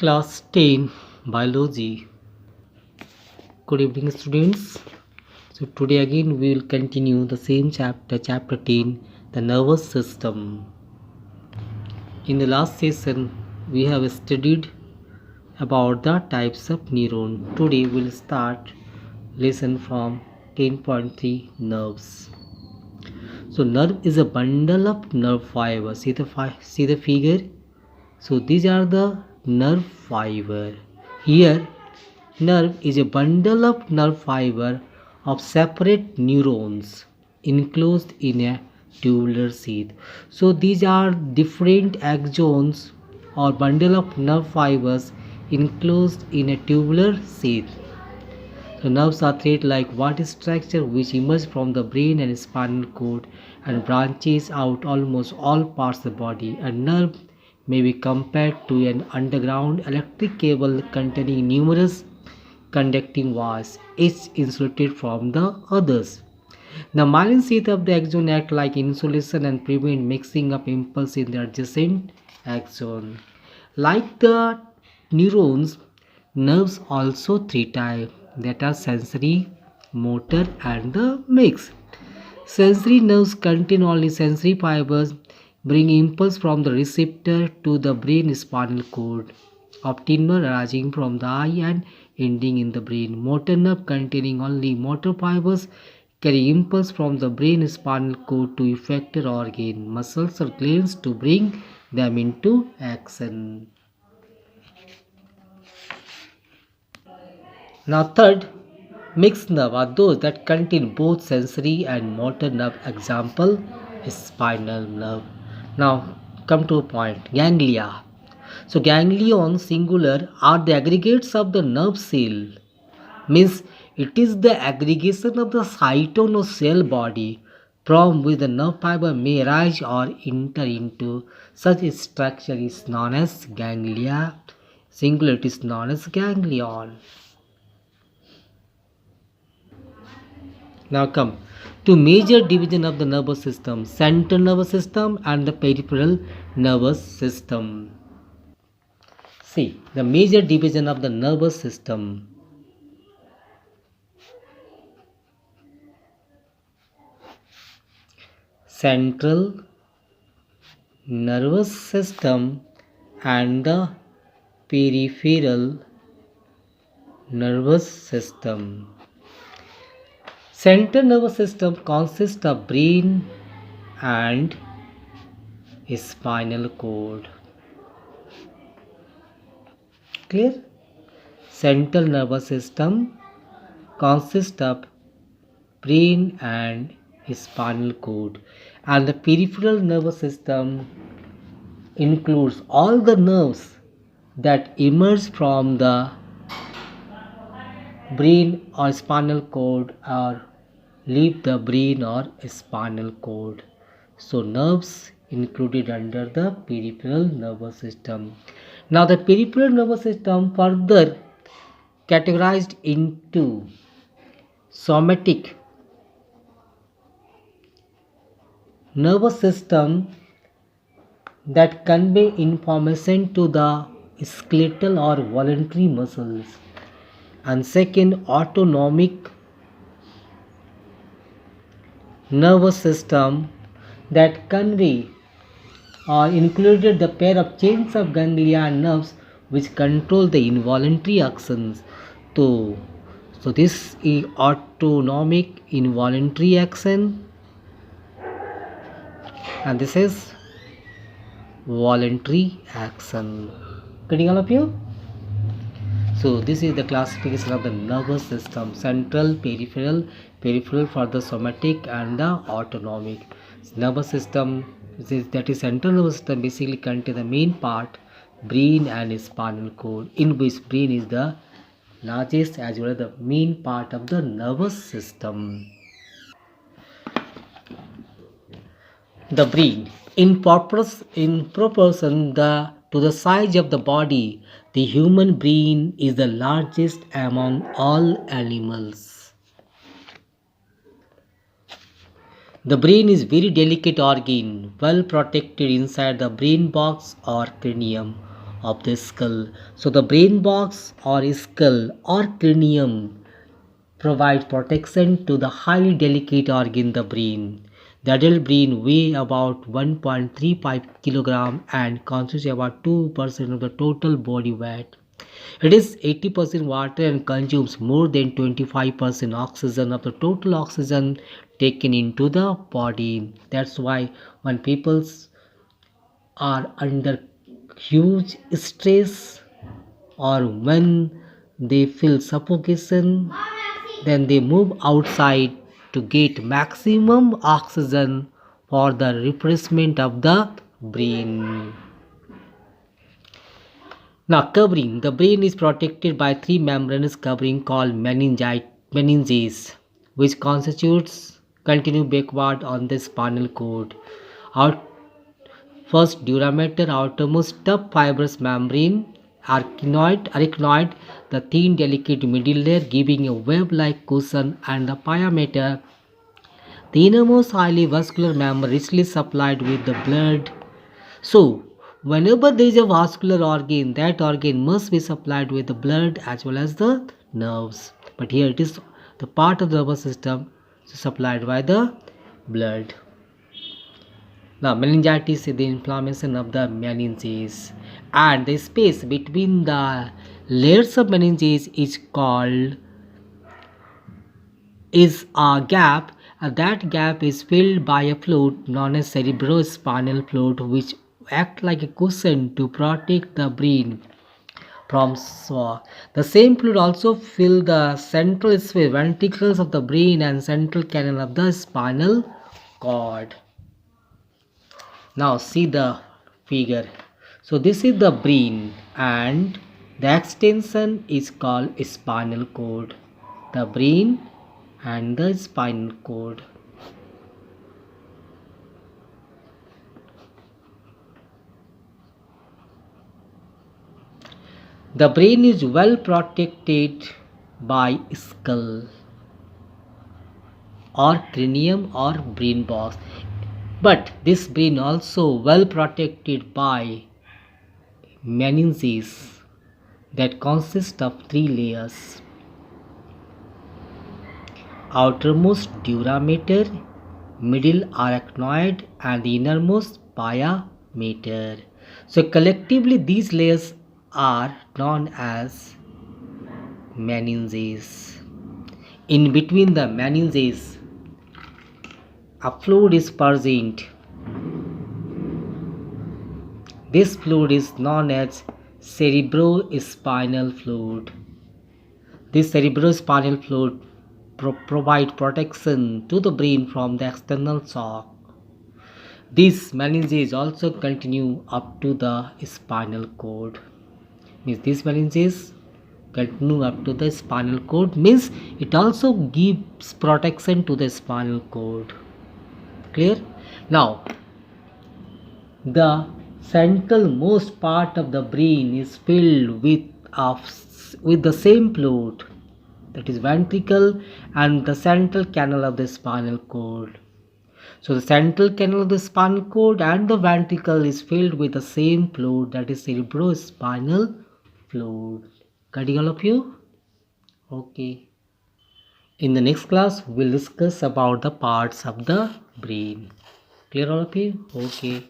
Class 10 Biology. Good evening, students. So, today again we will continue the same chapter, chapter 10, the nervous system. In the last session, we have studied about the types of neuron. Today we will start lesson from 10.3 nerves. So, nerve is a bundle of nerve fibers. See the figure. So, these are the nerve fiber. Here, nerve is a bundle of nerve fiber of separate neurons enclosed in a tubular sheath. So these are different axons or bundle of nerve fibers enclosed in a tubular sheath. So nerves are thread-like white structure which emerge from the brain and spinal cord and branches out almost all parts of the body. A nerve may be compared to an underground electric cable containing numerous conducting wires, each insulated from the others. The myelin sheath of the axon act like insulation and prevent mixing of impulse in the adjacent axon. Like the neurons, nerves also three types, that are sensory, motor, and the mix. Sensory nerves contain only sensory fibers, bring impulse from the receptor to the brain spinal cord, often arising from the eye and ending in the brain. Motor nerve containing only motor fibers carry impulse from the brain spinal cord to effector organ, muscles or glands to bring them into action. Now third, mixed nerve are those that contain both sensory and motor nerve. Example, spinal nerve. Now come to a point, ganglia. So ganglion singular are the aggregates of the nerve cell. Means it is the aggregation of the cytone or cell body from which the nerve fiber may arise or enter into. Such a structure is known as ganglia. Singular it is known as ganglion. Now come to major division of the nervous system, central nervous system and the peripheral nervous system. See, the major division of the nervous system. Central nervous system and the peripheral nervous system. Central nervous system consists of brain and spinal cord. Clear? Central nervous system consists of brain and spinal cord, and the peripheral nervous system includes all the nerves that emerge from the brain or spinal cord or leave the brain or spinal cord. So nerves included under the peripheral nervous system. Now the peripheral nervous system further categorized into somatic nervous system that convey information to the skeletal or voluntary muscles, and second, autonomic nervous system that convey or included the pair of chains of ganglia and nerves which control the involuntary actions. So this is autonomic involuntary action, and this is voluntary action. Getting all of you? So this is the classification of the nervous system: central, peripheral for the somatic and the autonomic. Nervous system, that is central nervous system, basically contains the main part, brain and spinal cord, in which brain is the largest as well as the main part of the nervous system. The brain, in proportion to the size of the body, the human brain is the largest among all animals. The brain is very delicate organ, well protected inside the brain box or cranium of the skull. So the brain box or skull or cranium provides protection to the highly delicate organ, the brain. The adult brain weighs about 1.35 kg and constitutes about 2% of the total body weight. It is 80% water and consumes more than 25% oxygen of the total oxygen taken into the body. That's why when people are under huge stress or when they feel suffocation, then they move outside to get maximum oxygen for the refreshment of the brain. Now, covering. The brain is protected by three membranous covering called meninges, which constitutes continue backward on the spinal cord. Out first durameter, outermost tough fibrous membrane, arachnoid, the thin delicate middle layer giving a web-like cushion, and the pyometer, the innermost highly vascular membrane richly supplied with the blood. So, whenever there is a vascular organ, that organ must be supplied with the blood as well as the nerves. But here it is the part of the nervous system supplied by the blood. Now, meningitis is the inflammation of the meninges, and the space between the layers of meninges is a gap, and that gap is filled by a fluid known as cerebrospinal fluid, which act like a cushion to protect the brain from sore. The same fluid also fill the central sphere, ventricles of the brain and central canal of the spinal cord. Now see the figure. So this is the brain and the extension is called spinal cord. The brain and the spinal cord. The brain is well protected by skull or cranium or brain box. But this brain also well protected by meninges that consist of three layers. Outermost durameter, middle arachnoid, and the innermost pyometer. So collectively these layers are known as meninges. In between the meninges, a fluid is present. This fluid is known as cerebrospinal fluid. This cerebrospinal fluid provides protection to the brain from the external shock. These meninges also continue up to the spinal cord. Means these meninges continue up to the spinal cord, means it also gives protection to the spinal cord. Clear? Now, the central most part of the brain is filled with the same fluid, that is ventricle and the central canal of the spinal cord. So the central canal of the spinal cord and the ventricle is filled with the same fluid, that is cerebrospinal fluid. Getting all of you? Okay. In the next class, we'll discuss about the parts of the brain. Clear all of you? Okay.